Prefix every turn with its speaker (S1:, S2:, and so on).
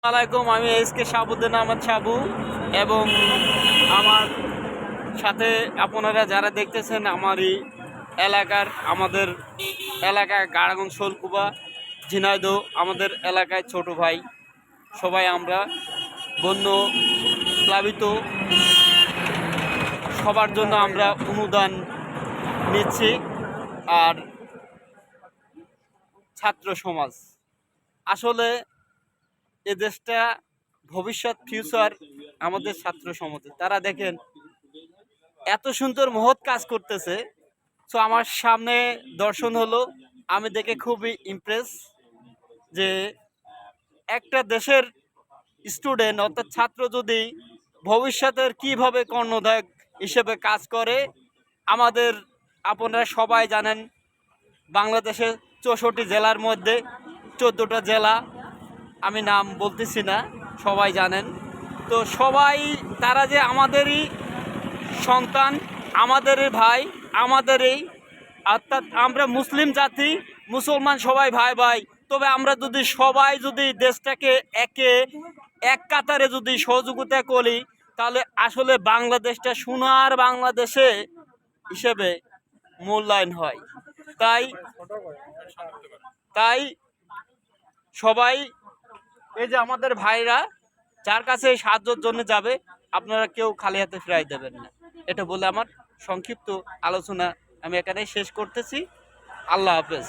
S1: আসসালামাইকুম, আমি এসকে শাহাবুদ্দিন আহমদ শাবু এবং আমার সাথে আপনারা যারা দেখতেছেন আমারই আমাদের এলাকায় গাড়াগঞ্জ শোলকুবা ঝিনাইদহ আমাদের এলাকায় ছোট ভাই সবাই আমরা বন্য প্লাবিত সবার জন্য আমরা অনুদান নিচ্ছি। আর ছাত্র সমাজ আসলে এ দেশটা ভবিষ্যৎ ফিউচার আমাদের ছাত্র সমাজে, তারা দেখেন এত সুন্দর মহৎ কাজ করতেছে। তো আমার সামনে দর্শন হলো, আমি দেখে খুবই ইমপ্রেস যে একটা দেশের স্টুডেন্ট অর্থাৎ ছাত্র যদি ভবিষ্যতের কিভাবে কর্ণধার হিসেবে কাজ করে। আমাদের আপনারা সবাই জানেন বাংলাদেশের 64 জেলার মধ্যে 14টা জেলা, আমি নাম বলতেছি না, সবাই জানেন। তো সবাই তারা যে আমাদেরই সন্তান, আমাদেরই ভাই, আমাদেরই, অর্থাৎ আমরা মুসলিম জাতি, মুসলমান সবাই ভাই ভাই। তবে আমরা যদি সবাই যদি দেশটাকে এক কাতারে যদি সহযোগিতা করি তাহলে আসলে বাংলাদেশটা সোনার বাংলাদেশে হিসেবে মূল্যায়ন হয়। তাই তাই সবাই এই যে আমাদের ভাইরা যার কাছে সাহায্যের জন্য যাবে, আপনারা কেউ খালি হাতে ফিরাই দেবেন না, এটা বলে আমার সংক্ষিপ্ত আলোচনা আমি এখানে শেষ করতেছি। আল্লাহ হাফেজ।